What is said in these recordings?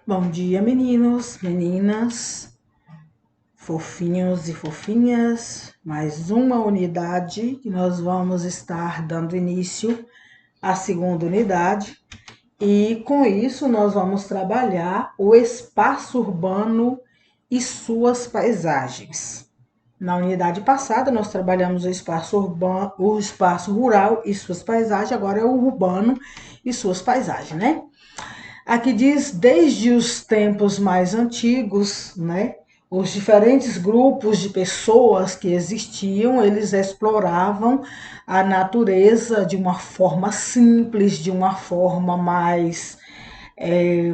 Bom dia, meninos, meninas, fofinhos e fofinhas. Mais uma unidade que nós vamos estar dando início à segunda unidade. E com isso nós vamos trabalhar o espaço urbano e suas paisagens. Na unidade passada nós trabalhamos o espaço urbano, o espaço rural e suas paisagens, agora é o urbano e suas paisagens, né? Aqui diz desde os tempos mais antigos, né? Os diferentes grupos de pessoas que existiam, eles exploravam a natureza de uma forma simples, de uma forma mais,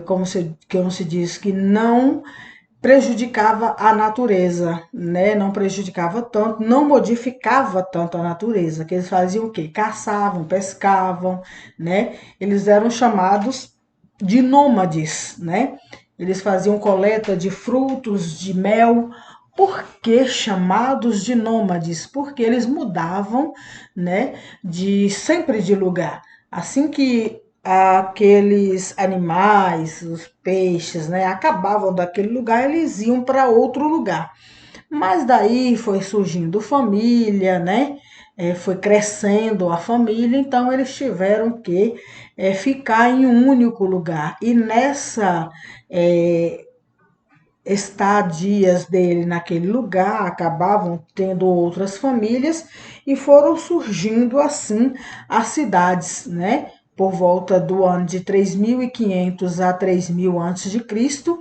como se diz, que não prejudicava a natureza, né? Não prejudicava tanto, não modificava tanto a natureza. Que eles faziam o quê? Caçavam, pescavam, né? Eles eram chamados de nômades, né? Eles faziam coleta de frutos, de mel. Por que chamados de nômades? Porque eles mudavam, né, de sempre de lugar. Assim que aqueles animais, os peixes, né, acabavam daquele lugar, eles iam para outro lugar. Mas daí foi surgindo família, né? Foi crescendo a família, então eles tiveram que ficar em um único lugar. E nessa é, estadias dele naquele lugar, acabavam tendo outras famílias e foram surgindo assim as cidades, né? Por volta do ano de 3.500 a 3.000 antes de Cristo,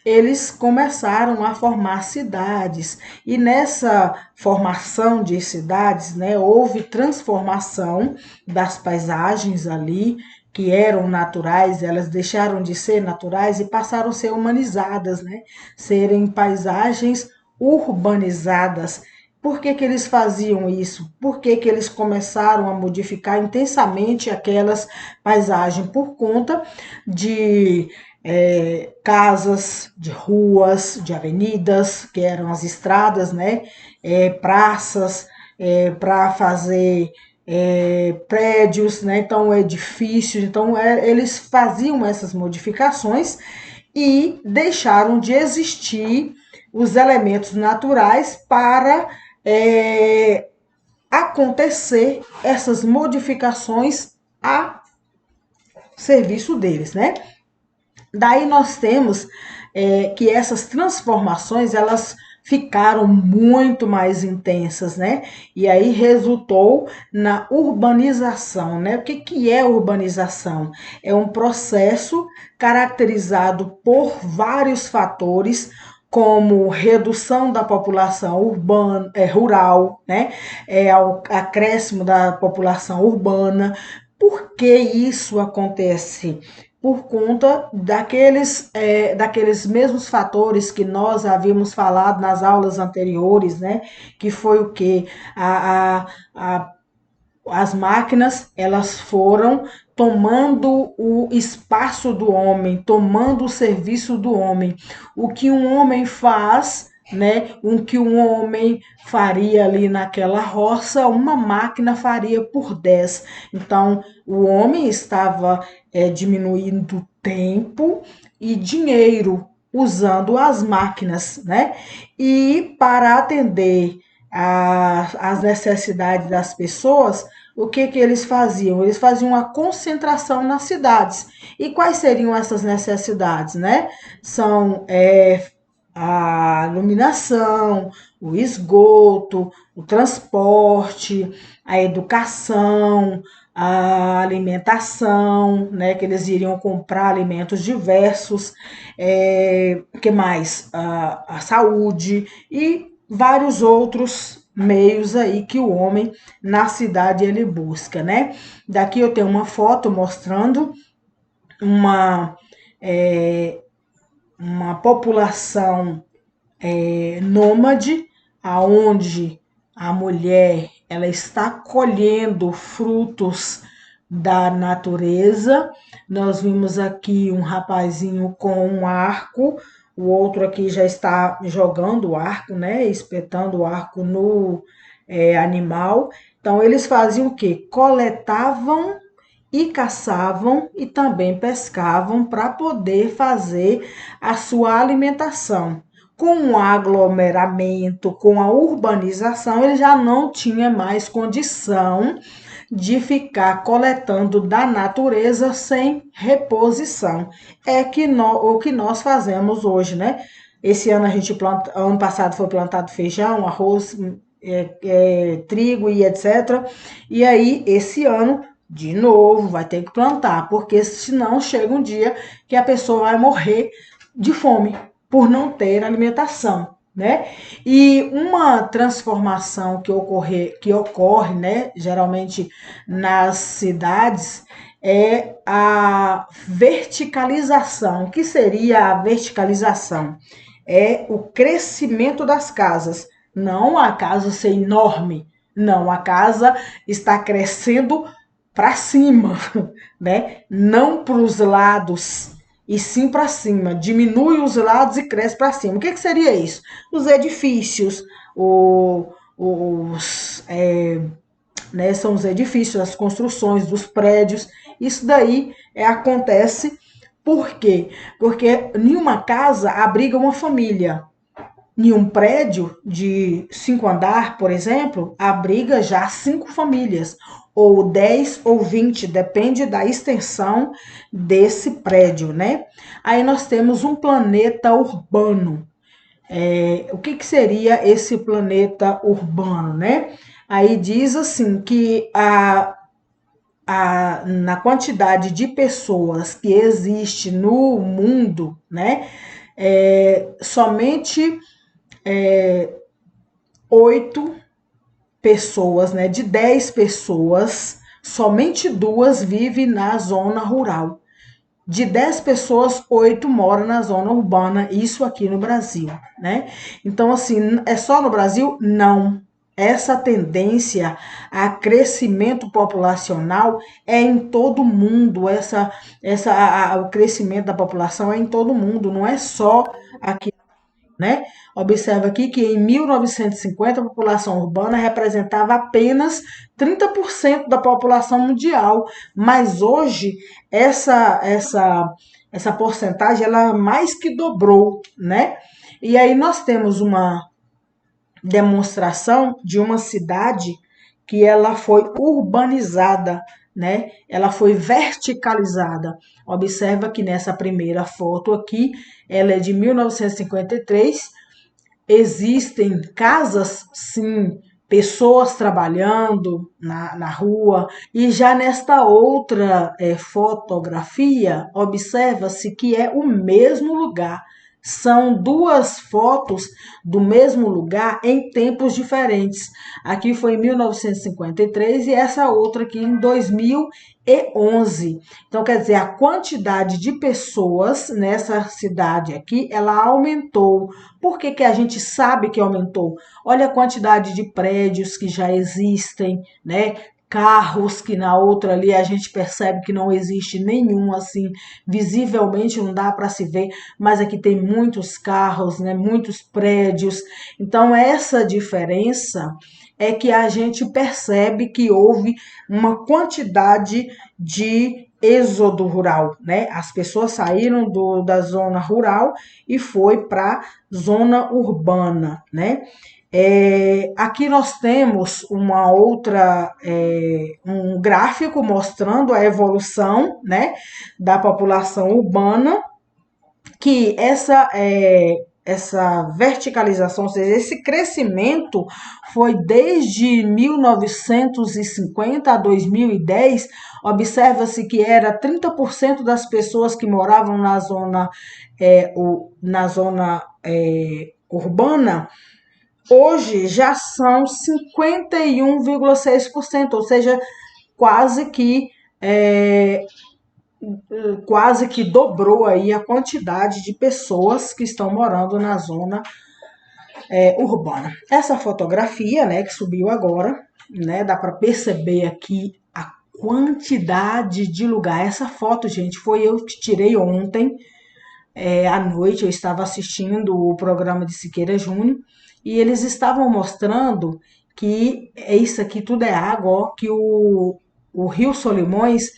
eles começaram a formar cidades. E nessa formação de cidades, né, houve transformação das paisagens ali, que eram naturais, elas deixaram de ser naturais e passaram a ser humanizadas, né? Serem paisagens urbanizadas. Por que, que eles faziam isso? Por que, que eles começaram a modificar intensamente aquelas paisagens? Por conta de casas, de ruas, de avenidas, que eram as estradas, né? Praças, para fazer prédios, né? Então edifícios, então eles faziam essas modificações e deixaram de existir os elementos naturais para acontecer essas modificações a serviço deles, né? Daí nós temos que essas transformações elas ficaram muito mais intensas, né? E aí resultou na urbanização, né? O que, que é urbanização? É um processo caracterizado por vários fatores, como redução da população urbana, rural, né? O acréscimo da população urbana. Por que isso acontece? Por conta daqueles mesmos fatores que nós havíamos falado nas aulas anteriores, né? Que foi o que? A, as máquinas elas foram tomando o espaço do homem, tomando o serviço do homem. O que um homem faz, né? O que um homem faria ali naquela roça, uma máquina faria por 10. Então, o homem estava diminuindo tempo e dinheiro usando as máquinas, né? E para atender as necessidades das pessoas, o que, que eles faziam? Eles faziam uma concentração nas cidades. E quais seriam essas necessidades, né? São a iluminação, o esgoto, o transporte, a educação, a alimentação, né? Que eles iriam comprar alimentos diversos, que mais? A saúde e vários outros meios aí que o homem na cidade ele busca, né? Daqui eu tenho uma foto mostrando uma, é, uma população nômade, aonde a mulher ela está colhendo frutos da natureza. Nós vimos aqui um rapazinho com um arco, o outro aqui já está jogando o arco, né? Espetando o arco no animal. Então, eles faziam o quê? Coletavam e caçavam e também pescavam para poder fazer a sua alimentação. Com o aglomeramento, com a urbanização, ele já não tinha mais condição de ficar coletando da natureza sem reposição. É que o que nós fazemos hoje, né? Esse ano a gente planta, ano passado foi plantado feijão, arroz, trigo e etc. E aí, esse ano, de novo, vai ter que plantar, porque senão chega um dia que a pessoa vai morrer de fome por não ter alimentação, né? E uma transformação que ocorre, né, geralmente nas cidades, é a verticalização. O que seria a verticalização? É o crescimento das casas. Não a casa ser enorme, não, a casa está crescendo para cima, né? Não para os lados, e sim para cima. Diminui os lados e cresce para cima. O que, que seria isso? Os edifícios, né, são os edifícios, as construções dos prédios. Isso daí acontece por quê? Porque nenhuma casa abriga uma família. Em um prédio de 5 andares, por exemplo, abriga já 5 famílias, ou 10 ou 20, depende da extensão desse prédio, né? Aí nós temos um planeta urbano. O que, que seria esse planeta urbano, né? Aí diz assim que na quantidade de pessoas que existe no mundo, né? Somente 8 pessoas, né? De 10 pessoas, somente 2 vivem na zona rural. De 10 pessoas, 8 moram na zona urbana, isso aqui no Brasil, né? Então, assim, é só no Brasil? Não. Essa tendência a crescimento populacional é em todo mundo. O crescimento da população é em todo mundo, não é só aqui, né? Observa aqui que em 1950 a população urbana representava apenas 30% da população mundial, mas hoje essa porcentagem ela mais que dobrou, né? E aí nós temos uma demonstração de uma cidade que ela foi urbanizada, né? Ela foi verticalizada. Observa que nessa primeira foto aqui, ela é de 1953. Existem casas, sim, pessoas trabalhando na rua. E já nesta outra fotografia, observa-se que é o mesmo lugar. São 2 fotos do mesmo lugar em tempos diferentes. Aqui foi em 1953 e essa outra aqui em 2011. Então, quer dizer, a quantidade de pessoas nessa cidade aqui, ela aumentou. Por que, que a gente sabe que aumentou? Olha a quantidade de prédios que já existem, né? Carros que na outra ali a gente percebe que não existe nenhum assim, visivelmente não dá para se ver, mas aqui tem muitos carros, né? Muitos prédios. Então essa diferença é que a gente percebe que houve uma quantidade de êxodo rural, né? As pessoas saíram da zona rural e foi para zona urbana, né? Aqui nós temos um gráfico mostrando a evolução, né, da população urbana, que essa verticalização, ou seja, esse crescimento foi desde 1950 a 2010. Observa-se que era 30% das pessoas que moravam na zona urbana. Hoje já são 51,6%, ou seja, quase que é, quase que dobrou aí a quantidade de pessoas que estão morando na zona urbana. Essa fotografia, né, que subiu agora, né, dá para perceber aqui a quantidade de lugar. Essa foto, gente, foi eu que tirei ontem à noite. Eu estava assistindo o programa de Siqueira Júnior e eles estavam mostrando que isso aqui tudo é água, ó, que o Rio Solimões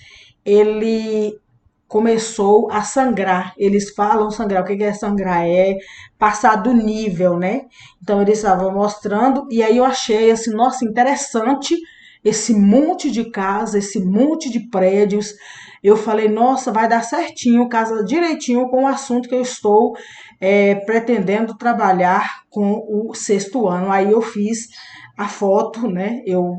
ele começou a sangrar. Eles falam sangrar. O que é sangrar? É passar do nível, né? Então eles estavam mostrando e aí eu achei assim, nossa, interessante esse monte de casa, esse monte de prédios. Eu falei, nossa, vai dar certinho, casa direitinho com o assunto que eu estou pretendendo trabalhar com o sexto ano. Aí eu fiz a foto, né? Eu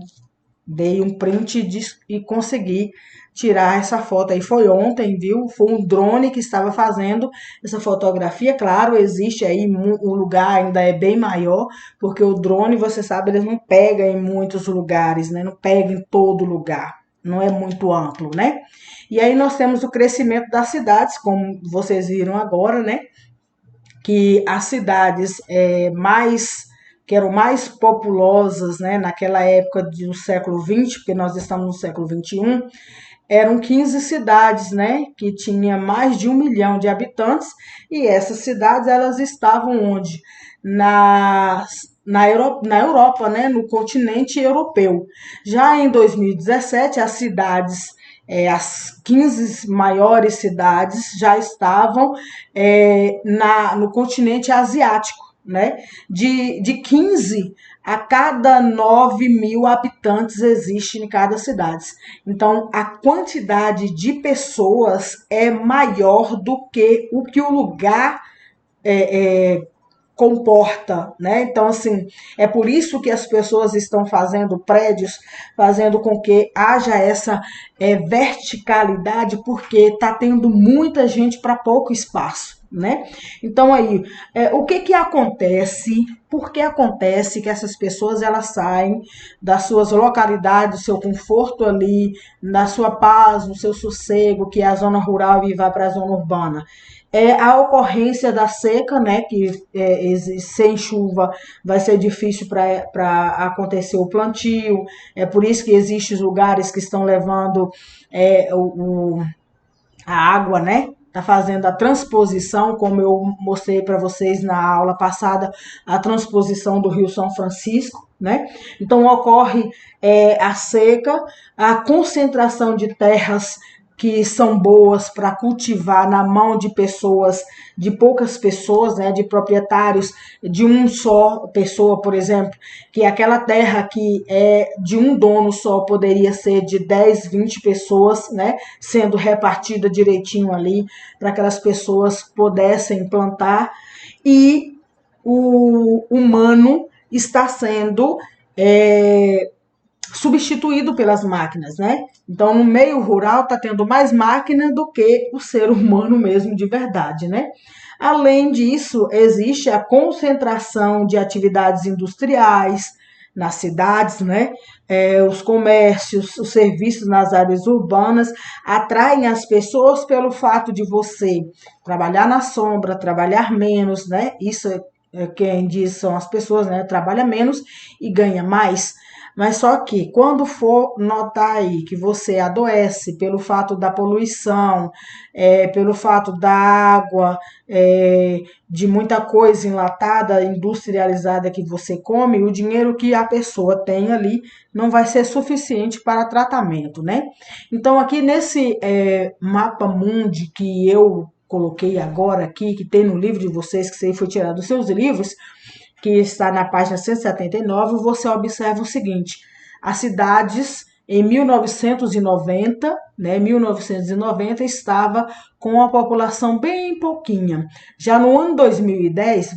dei um print e consegui tirar essa foto aí. Foi ontem, viu? Foi um drone que estava fazendo essa fotografia. Claro, existe aí, o lugar ainda é bem maior, porque o drone, você sabe, ele não pega em muitos lugares, né? Não pega em todo lugar. Não é muito amplo, né? E aí nós temos o crescimento das cidades, como vocês viram agora, né? Que as cidades que eram mais populosas, né, naquela época do século XX, porque nós estamos no século XXI, eram 15 cidades, né, que tinha mais de 1 milhão de habitantes, e essas cidades elas estavam onde? Na Europa, né, no continente europeu. Já em 2017, as cidades, as 15 maiores cidades já estavam no continente asiático, né? De 15 a cada 9 mil habitantes existe em cada cidade. Então, a quantidade de pessoas é maior do que o lugar comporta, né? Então, assim, é por isso que as pessoas estão fazendo prédios, fazendo com que haja essa verticalidade, porque está tendo muita gente para pouco espaço, né? Então, aí, o que acontece? Por que acontece que essas pessoas elas saem das suas localidades, do seu conforto ali, da sua paz, do seu sossego, que é a zona rural, e vai para a zona urbana? A ocorrência da seca, né, que sem chuva vai ser difícil para acontecer o plantio, é por isso que existem lugares que estão levando a água, né, está fazendo a transposição, como eu mostrei para vocês na aula passada, a transposição do Rio São Francisco, né? Então ocorre a seca, a concentração de terras que são boas para cultivar na mão de pessoas, de poucas pessoas, né, de proprietários de um só pessoa, por exemplo, que aquela terra que é de um dono só poderia ser de 10, 20 pessoas, né, sendo repartida direitinho ali para que aquelas pessoas pudessem plantar, e o humano está sendo substituído pelas máquinas, né? Então, no meio rural está tendo mais máquina do que o ser humano mesmo de verdade, né? Além disso, existe a concentração de atividades industriais nas cidades, né? Os comércios, os serviços nas áreas urbanas atraem as pessoas pelo fato de você trabalhar na sombra, trabalhar menos, né? Isso quem diz são as pessoas, né? Trabalha menos e ganha mais. Mas só que quando for notar aí que você adoece pelo fato da poluição, pelo fato da água, de muita coisa enlatada, industrializada que você come, o dinheiro que a pessoa tem ali não vai ser suficiente para tratamento, né? Então, aqui nesse mapa mundi que eu coloquei agora aqui, que tem no livro de vocês, que você foi tirado dos seus livros, que está na página 179, você observa o seguinte: as cidades em 1990, né, 1990 estava com a população bem pouquinha. Já no ano 2010,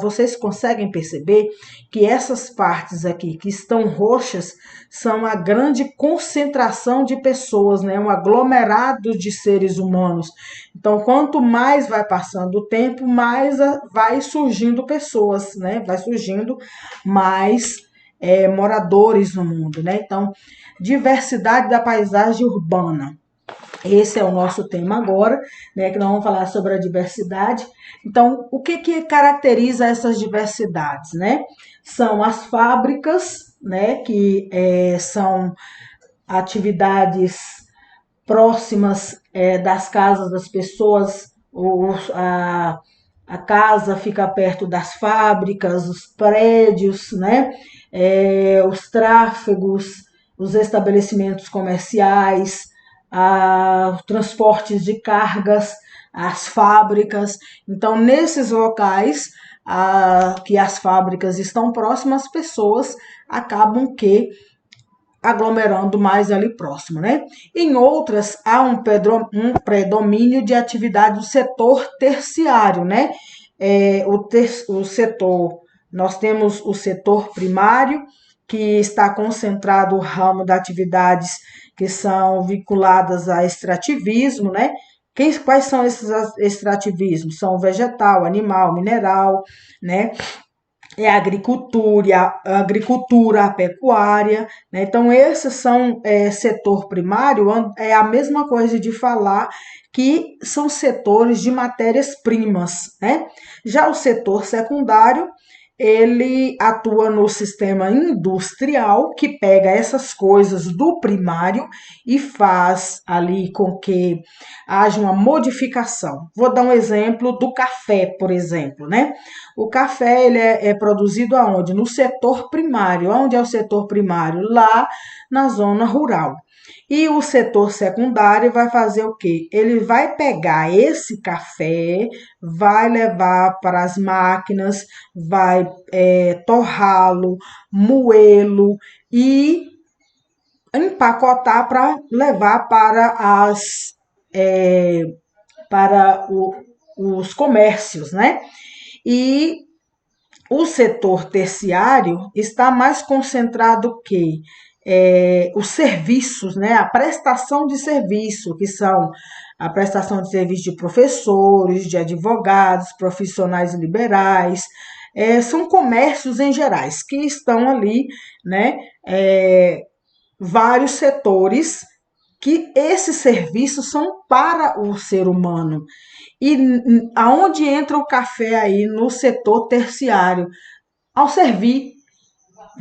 vocês conseguem perceber que essas partes aqui que estão roxas são a grande concentração de pessoas, né, um aglomerado de seres humanos. Então, quanto mais vai passando o tempo, mais vai surgindo pessoas, né? Vai surgindo mais moradores no mundo, né? Então, diversidade da paisagem urbana. Esse é o nosso tema agora, né? Que nós vamos falar sobre a diversidade. Então, o que caracteriza essas diversidades, né? São as fábricas, né? Que são atividades próximas das casas das pessoas, a casa fica perto das fábricas, os prédios, né? Os tráfegos, os estabelecimentos comerciais, transportes de cargas, as fábricas. Então, nesses locais que as fábricas estão próximas, as pessoas acabam que aglomerando mais ali próximo, né? Em outras, há um predomínio de atividade do setor terciário, né? O setor, nós temos o setor primário, que está concentrado o ramo de atividades que são vinculadas a extrativismo, né? Quais são esses extrativismos? São vegetal, animal, mineral, né? É a agricultura, a pecuária, né? Então, esses são setor primário, é a mesma coisa de falar que são setores de matérias-primas, né? Já o setor secundário, ele atua no sistema industrial, que pega essas coisas do primário e faz ali com que haja uma modificação. Vou dar um exemplo do café, por exemplo, né? O café ele é produzido aonde? No setor primário. Onde é o setor primário? Lá na zona rural. E o setor secundário vai fazer o quê? Ele vai pegar esse café, vai levar para as máquinas, vai torrá-lo, moê-lo e empacotar para levar é, para os comércios, né? E o setor terciário está mais concentrado que os serviços, né? A prestação de serviço, que são a prestação de serviço de professores, de advogados, profissionais liberais, são comércios em gerais que estão ali, né? Vários setores que esses serviços são para o ser humano. E aonde entra o café aí no setor terciário? Ao servir,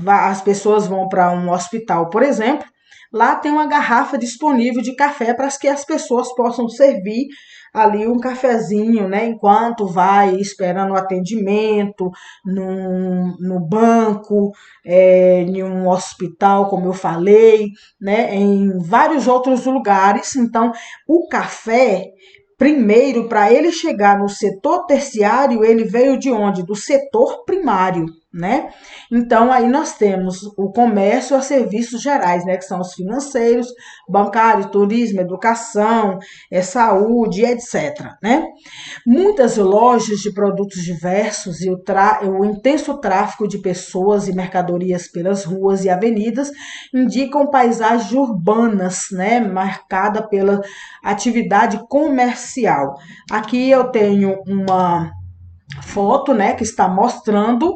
as pessoas vão para um hospital, por exemplo, lá tem uma garrafa disponível de café para que as pessoas possam servir ali um cafezinho, né? Enquanto vai esperando o atendimento no banco, em um hospital, como eu falei, né? Em vários outros lugares. Então, o café primeiro, para ele chegar no setor terciário, ele veio de onde? Do setor primário, né? Então, aí nós temos o comércio a serviços gerais, né? Que são os financeiros, bancário, turismo, educação, saúde, etc., né? Muitas lojas de produtos diversos e o intenso tráfego de pessoas e mercadorias pelas ruas e avenidas indicam paisagens urbanas, né, marcada pela atividade comercial. Aqui eu tenho uma foto, né, que está mostrando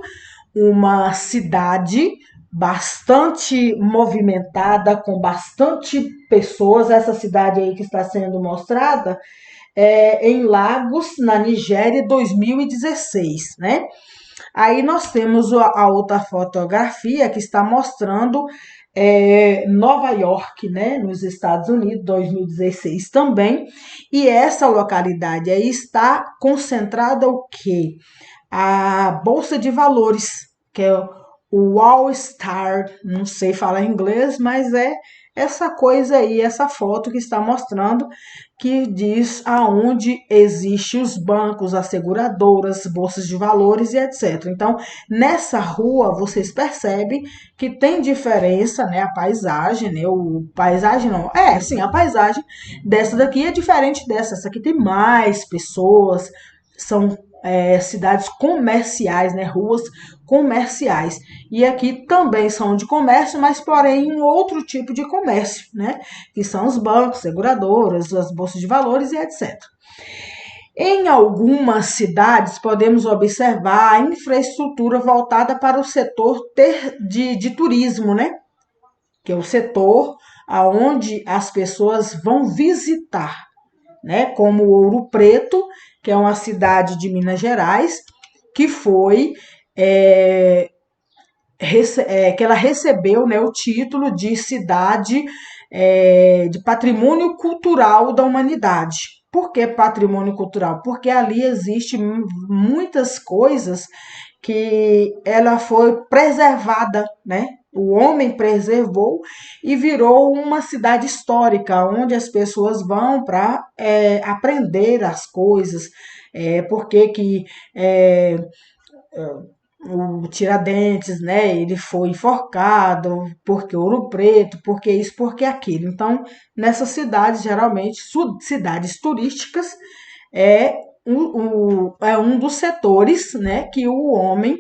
uma cidade bastante movimentada, com bastante pessoas. Essa cidade aí que está sendo mostrada em Lagos, na Nigéria, 2016, né? Aí nós temos a outra fotografia que está mostrando Nova York, né, nos Estados Unidos, 2016 também. E essa localidade aí está concentrada o quê? A Bolsa de Valores, que é o Wall Star, não sei falar inglês, mas é essa coisa aí, essa foto que está mostrando, que diz aonde existem os bancos, as seguradoras, bolsas de valores e etc. Então, nessa rua, vocês percebem que tem diferença, né? A paisagem, né? O paisagem não, sim, a paisagem dessa daqui é diferente dessa. Essa aqui tem mais pessoas, são cidades comerciais, né? Ruas comerciais. E aqui também são de comércio, mas porém um outro tipo de comércio, né? Que são os bancos, seguradoras, as bolsas de valores e etc. Em algumas cidades, podemos observar a infraestrutura voltada para o setor de turismo, né? Que é o setor aonde as pessoas vão visitar, né? Como Ouro Preto, que é uma cidade de Minas Gerais, que foi que ela recebeu, né, o título de cidade de patrimônio cultural da humanidade. Por que patrimônio cultural? Porque ali existe muitas coisas que ela foi preservada, né? o homem preservou e virou uma cidade histórica, onde as pessoas vão para aprender as coisas, por que que é, o Tiradentes, né, ele foi enforcado, porque Ouro Preto, porque isso, porque aquilo. Então, nessas cidades, geralmente, cidades turísticas, é é um dos setores, né, que o homem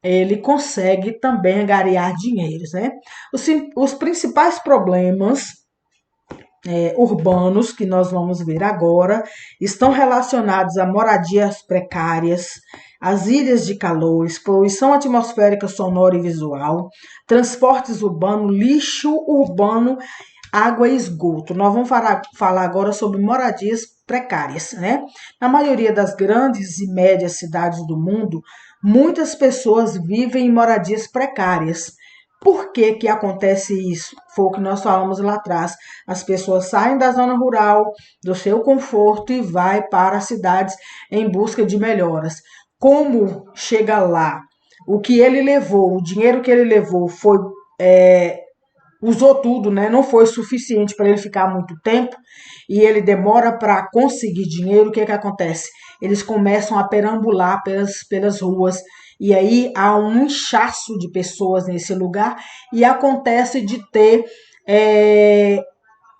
ele consegue também angariar dinheiros, né? Os principais problemas urbanos que nós vamos ver agora estão relacionados a moradias precárias, as ilhas de calor, poluição atmosférica sonora e visual, transportes urbanos, lixo urbano, água e esgoto. Nós vamos falar agora sobre moradias precárias, né? Na maioria das grandes e médias cidades do mundo, muitas pessoas vivem em moradias precárias. Por que que acontece isso? Foi o que nós falamos lá atrás. As pessoas saem da zona rural, do seu conforto e vai para as cidades em busca de melhoras. Como chega lá? O que ele levou, o dinheiro que ele levou foi usou tudo, né? Não foi suficiente para ele ficar muito tempo e ele demora para conseguir dinheiro. O que que acontece? Eles começam a perambular pelas ruas e aí há um inchaço de pessoas nesse lugar e acontece de ter é,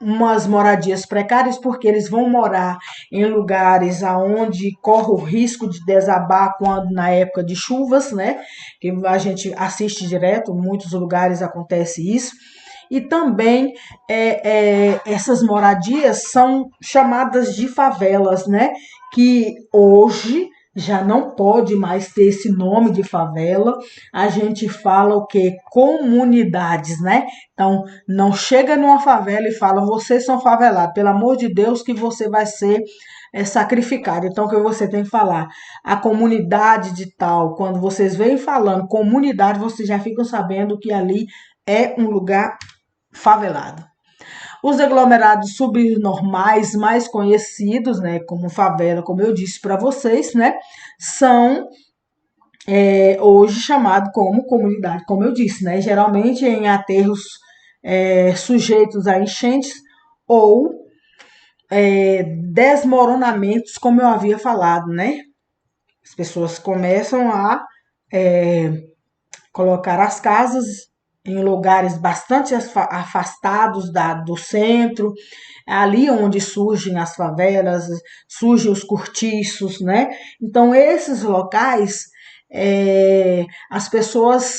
umas moradias precárias porque eles vão morar em lugares aonde corre o risco de desabar quando na época de chuvas, né? Que a gente assiste direto, em muitos lugares acontece isso. E também essas moradias são chamadas de favelas, né? Que hoje já não pode mais ter esse nome de favela. A gente fala o quê? Comunidades, né? Então, não chega numa favela e fala, vocês são favelados, pelo amor de Deus que você vai ser sacrificado. Então, o que você tem que falar? A comunidade de tal, quando vocês vêm falando comunidade, vocês já ficam sabendo que ali é um lugar favelado. Os aglomerados subnormais mais conhecidos, né, como favela, como eu disse para vocês, né, são hoje chamados como comunidade, como eu disse, né, geralmente em aterros sujeitos a enchentes ou desmoronamentos, como eu havia falado, né? As pessoas começam a colocar as casas em lugares bastante afastados do centro, ali onde surgem as favelas, surgem os cortiços, né? Então, esses locais, as pessoas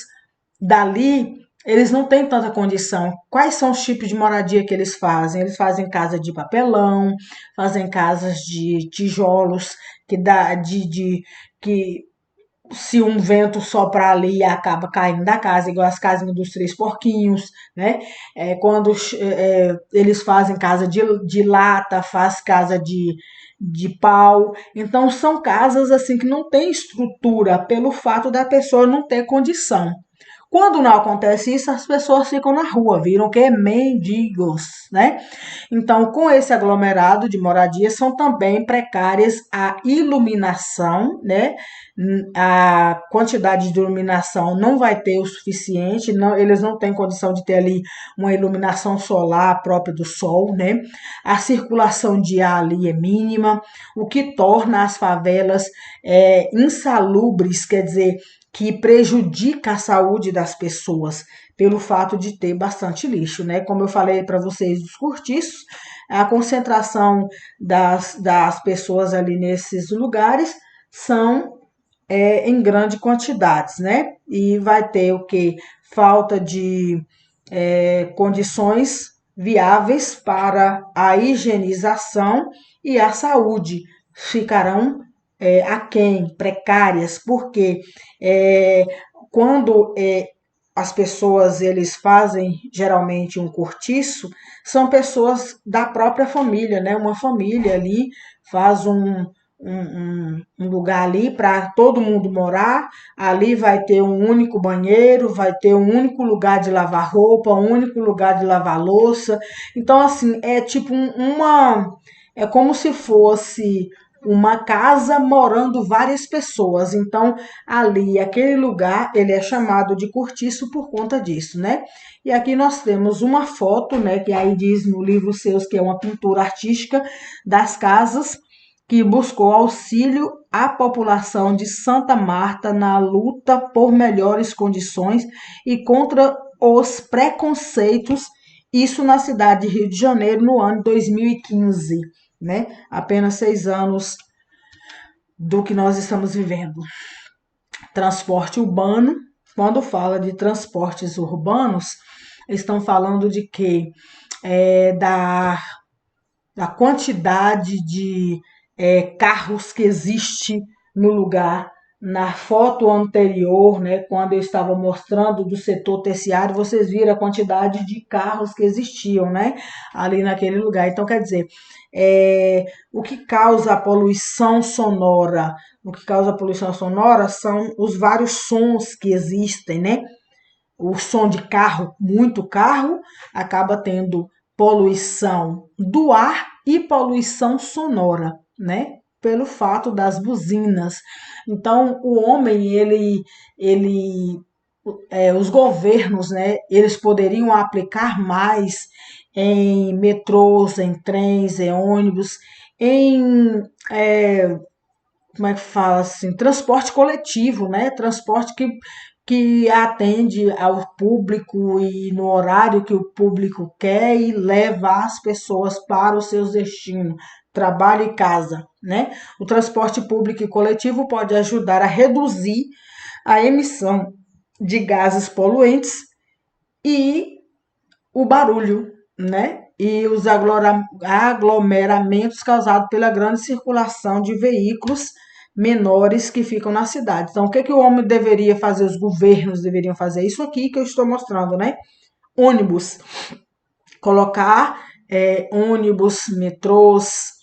dali, eles não têm tanta condição. Quais são os tipos de moradia que eles fazem? Eles fazem casa de papelão, fazem casas de tijolos que dá que se um vento soprar ali acaba caindo da casa, igual as casinhas dos três porquinhos, né? Quando eles fazem casa de lata, faz casa de pau. Então são casas assim que não tem estrutura pelo fato da pessoa não ter condição. Quando não acontece isso, as pessoas ficam na rua, viram que é mendigos, né? Então, com esse aglomerado de moradias, são também precárias a iluminação, né? A quantidade de iluminação não vai ter o suficiente, não, eles não têm condição de ter ali uma iluminação solar própria do sol, né? A circulação de ar ali é mínima, o que torna as favelas insalubres, quer dizer, que prejudica a saúde das pessoas pelo fato de ter bastante lixo, né? Como eu falei para vocês dos cortiços, a concentração das pessoas ali nesses lugares são em grande quantidades, né? E vai ter o que? Falta de condições viáveis para a higienização e a saúde ficarão aquém, precárias, porque quando as pessoas eles fazem geralmente um cortiço, são pessoas da própria família, né? Uma família ali faz um lugar ali para todo mundo morar. Ali vai ter um único banheiro, vai ter um único lugar de lavar roupa, um único lugar de lavar louça. Então, assim, é tipo uma. É como se fosse uma casa morando várias pessoas. Então, ali, aquele lugar, ele é chamado de cortiço por conta disso, né? E aqui nós temos uma foto, né, que aí diz no livro Seus que é uma pintura artística das casas que buscou auxílio à população de Santa Marta na luta por melhores condições e contra os preconceitos, isso na cidade de Rio de Janeiro no ano 2015, né? Apenas 6 anos do que nós estamos vivendo. Transporte urbano, quando fala de transportes urbanos, estão falando de quê? Da quantidade de carros que existe no lugar. Na foto anterior, né, quando eu estava mostrando do setor terciário, vocês viram a quantidade de carros que existiam, né, ali naquele lugar. Então, quer dizer, o que causa a poluição sonora? O que causa a poluição sonora são os vários sons que existem, né? O som de carro, muito carro, acaba tendo poluição do ar e poluição sonora, né? Pelo fato das buzinas. Então, o homem, os governos, né? Eles poderiam aplicar mais em metrôs, em trens, em ônibus, em como é que fala assim, transporte coletivo, né? Transporte que atende ao público e no horário que o público quer e leva as pessoas para os seus destinos, trabalho e casa, né? O transporte público e coletivo pode ajudar a reduzir a emissão de gases poluentes e o barulho, né? E os aglomeramentos causados pela grande circulação de veículos menores que ficam na cidade. Então, o que o homem deveria fazer, os governos deveriam fazer? Isso aqui que eu estou mostrando, né? Ônibus. Colocar ônibus, metrôs,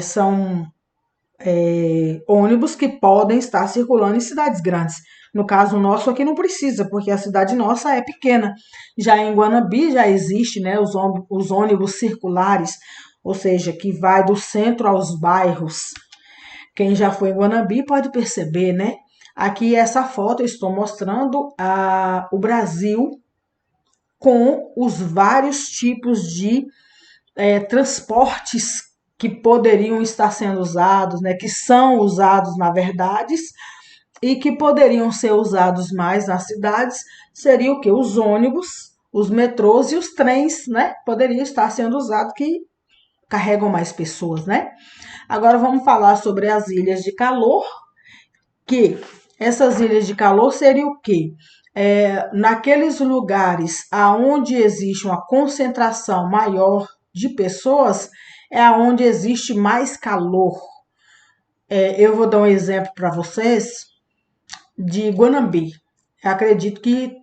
são ônibus que podem estar circulando em cidades grandes. No caso nosso aqui não precisa, porque a cidade nossa é pequena. Já em Guanabi já existe, né, os ônibus circulares, ou seja, que vai do centro aos bairros. Quem já foi em Guanabi pode perceber, né? Aqui essa foto eu estou mostrando o Brasil com os vários tipos de transportes que poderiam estar sendo usados, né, que são usados na verdade, e que poderiam ser usados mais nas cidades, seria o que? Os ônibus, os metrôs e os trens, né? Poderiam estar sendo usados que carregam mais pessoas, né? Agora vamos falar sobre as ilhas de calor, que essas ilhas de calor seriam o quê? Naqueles lugares aonde existe uma concentração maior de pessoas, é aonde existe mais calor. Eu vou dar um exemplo para vocês de Guanambi. Eu acredito que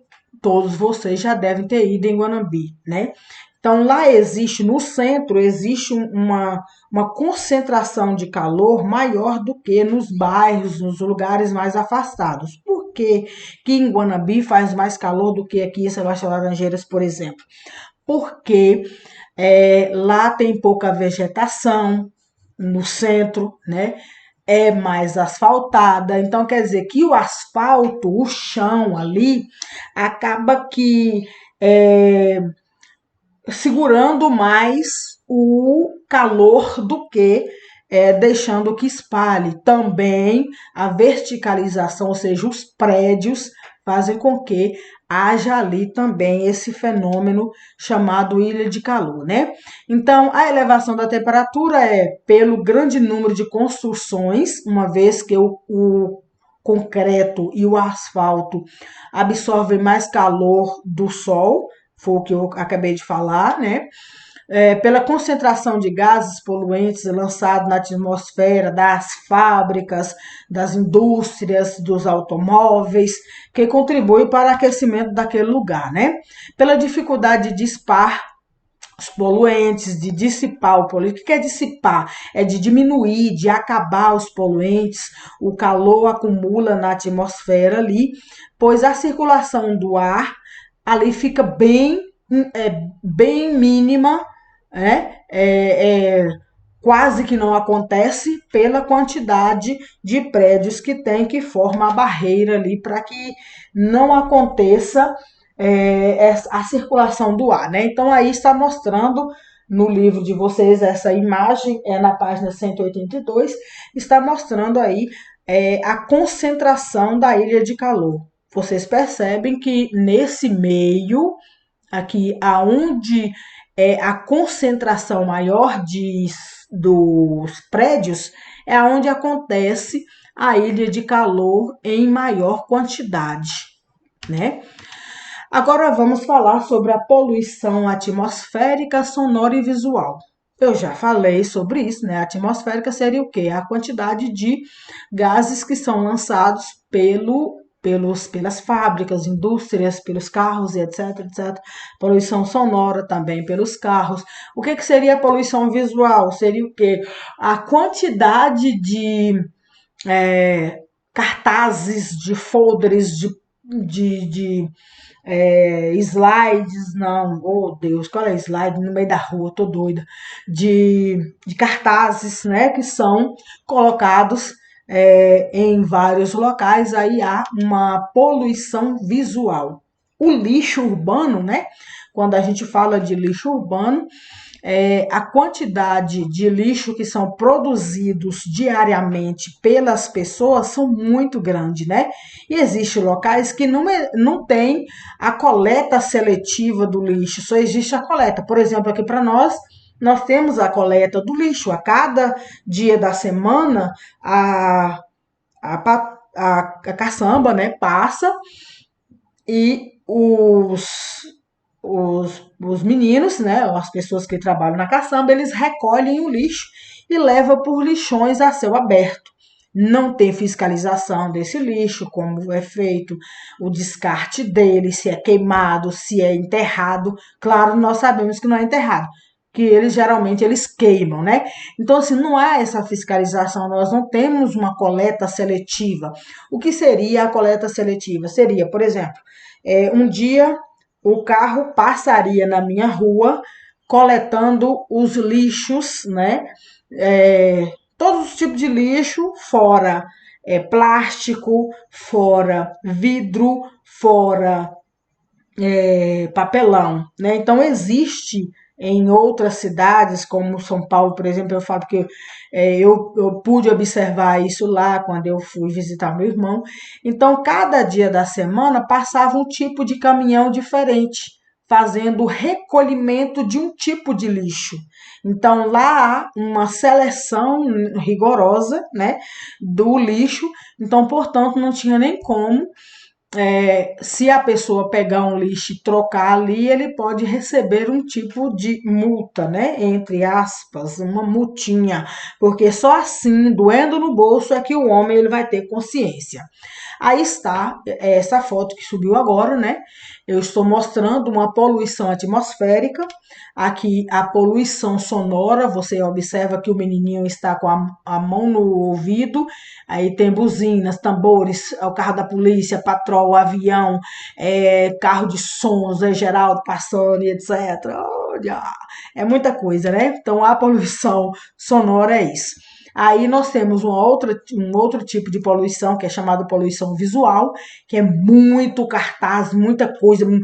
todos vocês já devem ter ido em Guanambi, né? Então, lá existe, no centro, existe uma concentração de calor maior do que nos bairros, nos lugares mais afastados. Por que em Guanambi faz mais calor do que aqui em Sebastião Laranjeiras, por exemplo? Porque lá tem pouca vegetação no centro, né? É mais asfaltada, então quer dizer que o asfalto, o chão ali, acaba que segurando mais o calor do que deixando que espalhe. Também a verticalização, ou seja, os prédios fazem com que haja ali também esse fenômeno chamado ilha de calor, né? Então, a elevação da temperatura é pelo grande número de construções, uma vez que o concreto e o asfalto absorvem mais calor do sol, foi o que eu acabei de falar, né? Pela concentração de gases poluentes lançados na atmosfera das fábricas, das indústrias, dos automóveis, que contribui para o aquecimento daquele lugar, né? Pela dificuldade de dispar os poluentes, de dissipar o poluente. O que é dissipar? É de diminuir, de acabar os poluentes, o calor acumula na atmosfera ali, pois a circulação do ar ali fica bem mínima, né? quase que não acontece pela quantidade de prédios que tem, que forma a barreira ali para que não aconteça a circulação do ar, né? Então aí está mostrando no livro de vocês essa imagem, na página 182, está mostrando aí a concentração da ilha de calor. Vocês percebem que nesse meio, aqui aonde é a concentração maior dos prédios, é onde acontece a ilha de calor em maior quantidade, né? Agora vamos falar sobre a poluição atmosférica, sonora e visual. Eu já falei sobre isso, né? A atmosférica seria o quê? A quantidade de gases que são lançados pelas fábricas, indústrias, pelos carros e etc, etc. Poluição sonora também pelos carros. O que seria a poluição visual? Seria o quê? A quantidade de cartazes, de folders, de slides, não, oh Deus, qual é slide? No meio da rua, tô doida, de cartazes, né, que são colocados em vários locais, aí há uma poluição visual. O lixo urbano, né, quando a gente fala de lixo urbano, a quantidade de lixo que são produzidos diariamente pelas pessoas são muito grande, né? E existem locais que não tem a coleta seletiva do lixo, só existe a coleta. Por exemplo, aqui para nós temos a coleta do lixo. A cada dia da semana, a caçamba, né, passa e os meninos, né, as pessoas que trabalham na caçamba, eles recolhem o lixo e levam por lixões a céu aberto. Não tem fiscalização desse lixo, como é feito o descarte dele, se é queimado, se é enterrado. Claro, nós sabemos que não é enterrado, que eles geralmente eles queimam, né? Então, assim, não há essa fiscalização, nós não temos uma coleta seletiva. O que seria a coleta seletiva? Seria, por exemplo, um dia o carro passaria na minha rua coletando os lixos, né? Todos os tipos de lixo, fora plástico, fora vidro, fora papelão, né? Então existe em outras cidades, como São Paulo, por exemplo, eu falo que eu pude observar isso lá quando eu fui visitar meu irmão. Então, cada dia da semana passava um tipo de caminhão diferente, fazendo o recolhimento de um tipo de lixo. Então, lá há uma seleção rigorosa, né, do lixo. Então, portanto, não tinha nem como se a pessoa pegar um lixo e trocar ali, ele pode receber um tipo de multa, né? Entre aspas, uma multinha, porque só assim, doendo no bolso, é que o homem ele vai ter consciência. Aí está essa foto que subiu agora, né? Eu estou mostrando uma poluição atmosférica. Aqui a poluição sonora, você observa que o menininho está com a mão no ouvido, aí tem buzinas, tambores, o carro da polícia, patrol, avião, carro de sons, Geraldo passando e etc. Olha, é muita coisa, né? Então a poluição sonora é isso. Aí nós temos um outro tipo de poluição, que é chamada poluição visual, que é muito cartaz, muita coisa, um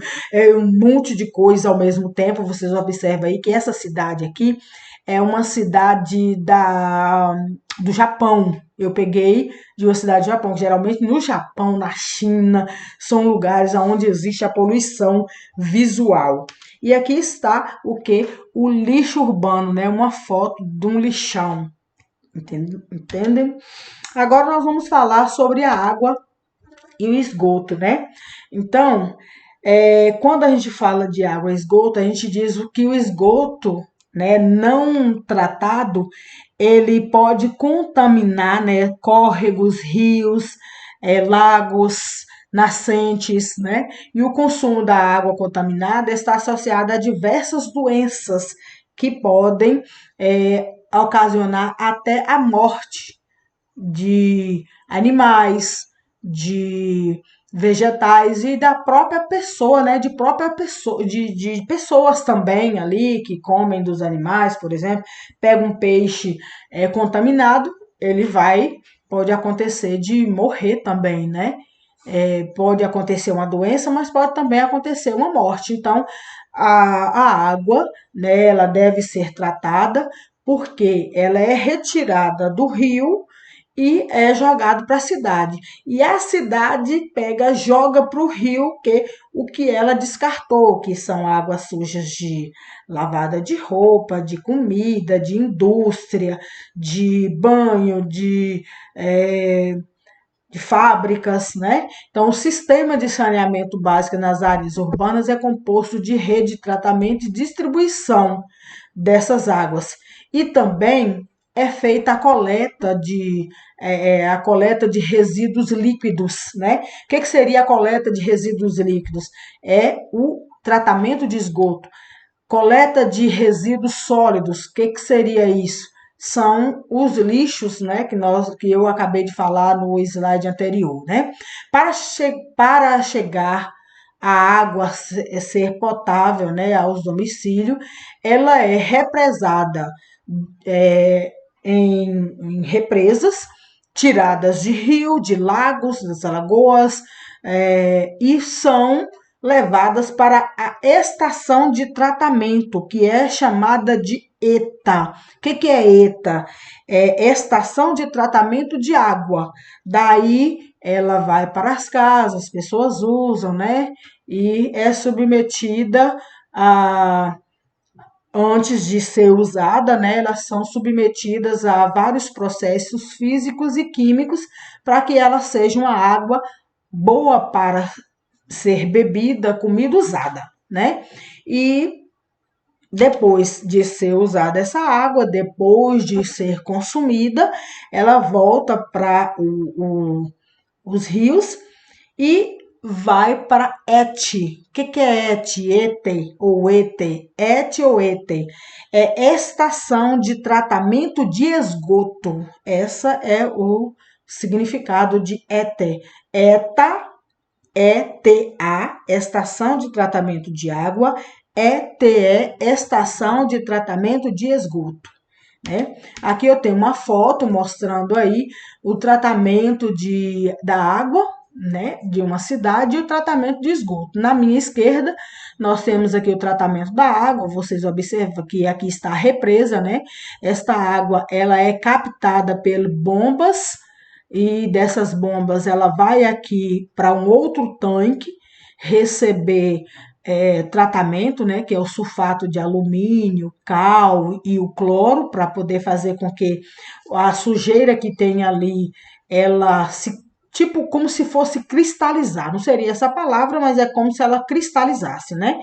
monte de coisa ao mesmo tempo. Vocês observam aí que essa cidade aqui é uma cidade do Japão. Eu peguei de uma cidade do Japão, que geralmente no Japão, na China, são lugares onde existe a poluição visual. E aqui está o que? O lixo urbano, né? Uma foto de um lixão. Entendem? Agora nós vamos falar sobre a água e o esgoto, né? Então, quando a gente fala de água e esgoto, a gente diz que o esgoto, né, não tratado, ele pode contaminar, né, córregos, rios, lagos, nascentes, né? E o consumo da água contaminada está associado a diversas doenças que podem ocasionar até a morte de animais, de vegetais e da própria pessoa, né? De própria pessoa, de pessoas também ali que comem dos animais, por exemplo, pega um peixe contaminado, ele vai, pode acontecer de morrer também, né? Pode acontecer uma doença, mas pode também acontecer uma morte. Então, a água, né, ela deve ser tratada porque ela é retirada do rio e é jogado para a cidade. E a cidade pega, joga para o rio o que ela descartou, que são águas sujas de lavada de roupa, de comida, de indústria, de banho, de fábricas, né? Então, o sistema de saneamento básico nas áreas urbanas é composto de rede de tratamento e distribuição dessas águas. E também é feita a coleta de resíduos líquidos, né? O que seria a coleta de resíduos líquidos? É o tratamento de esgoto. Coleta de resíduos sólidos, o que seria isso? São os lixos, né, que eu acabei de falar no slide anterior, né? Para chegar a água ser potável, né, aos domicílios, ela é represada é, em represas tiradas de rio, de lagos, das lagoas, e são levadas para a estação de tratamento, que é chamada de ETA. O que é ETA? É Estação de Tratamento de Água. Daí ela vai para as casas, as pessoas usam, né? E é submetida a antes de ser usada, né, elas são submetidas a vários processos físicos e químicos para que ela seja uma água boa para ser bebida, comida, usada, né? E depois de ser usada essa água, depois de ser consumida, ela volta para os rios e vai para ET. O que é ET? ET ou ET? ET ou ET? É Estação de Tratamento de Esgoto. Essa é o significado de ET. ETA, ETA, Estação de Tratamento de Água, ETE, Estação de Tratamento de Esgoto. Né? Aqui eu tenho uma foto mostrando aí o tratamento da água, né, de uma cidade e o tratamento de esgoto. Na minha esquerda, nós temos aqui o tratamento da água. Vocês observam que aqui está a represa, né? Esta água, ela é captada por bombas e dessas bombas ela vai aqui para um outro tanque receber tratamento, né, que é o sulfato de alumínio, cal e o cloro, para poder fazer com que a sujeira que tem ali, ela se tipo como se fosse cristalizar. Não seria essa palavra, mas é como se ela cristalizasse, né?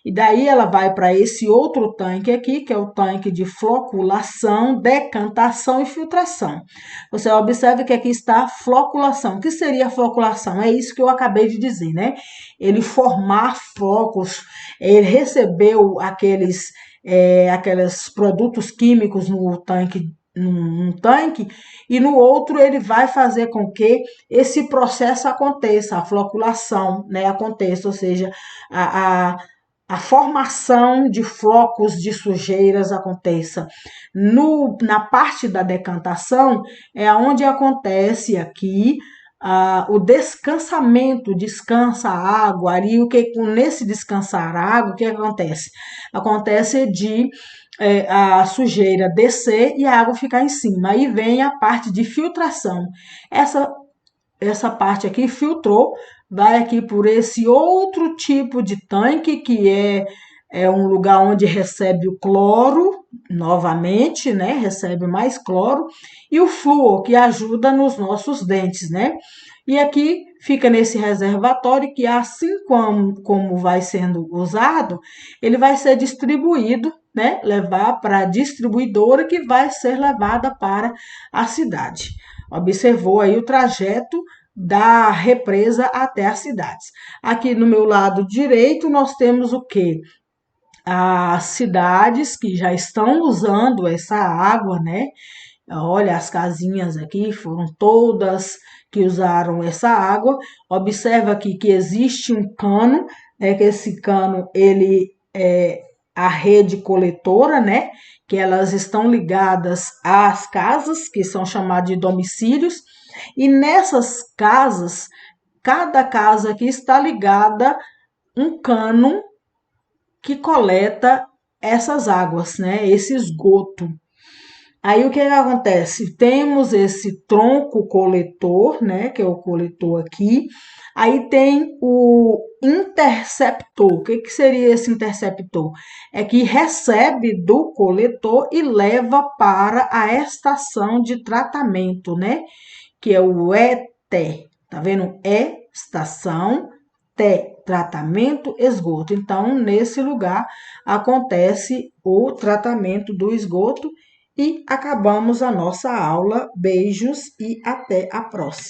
E daí ela vai para esse outro tanque aqui, que é o tanque de floculação, decantação e filtração. Você observa que aqui está a floculação. O que seria a floculação? É isso que eu acabei de dizer, né? Ele formar flocos, ele recebeu aqueles produtos químicos no tanque, num tanque, e no outro ele vai fazer com que esse processo aconteça, a floculação, né, aconteça, ou seja, a formação de flocos de sujeiras aconteça. Na parte da decantação é onde acontece aqui o descansamento, descansa a água, ali nesse descansar a água, o que acontece? Acontece de a sujeira descer e a água ficar em cima. Aí vem a parte de filtração. Essa parte aqui filtrou, vai aqui por esse outro tipo de tanque, que é um lugar onde recebe o cloro, novamente, né? Recebe mais cloro, e o flúor, que ajuda nos nossos dentes, né? E aqui fica nesse reservatório que, assim como vai sendo usado, ele vai ser distribuído, né? Levar para a distribuidora, que vai ser levada para a cidade. Observou aí o trajeto da represa até as cidades. Aqui no meu lado direito nós temos o que? As cidades que já estão usando essa água, né? Olha, as casinhas aqui foram todas que usaram essa água. Observa aqui que existe um cano, né? Que esse cano ele é a rede coletora, né? Que elas estão ligadas às casas, que são chamadas de domicílios, e nessas casas, cada casa aqui está ligada um cano que coleta essas águas, né? Esse esgoto. Aí o que que acontece? Temos esse tronco coletor, né, que é o coletor aqui. Aí tem o interceptor. O que que seria esse interceptor? É que recebe do coletor e leva para a estação de tratamento, né? Que é o ET. Tá vendo? Estação, T, tratamento, esgoto. Então, nesse lugar acontece o tratamento do esgoto e acabamos a nossa aula. Beijos e até a próxima.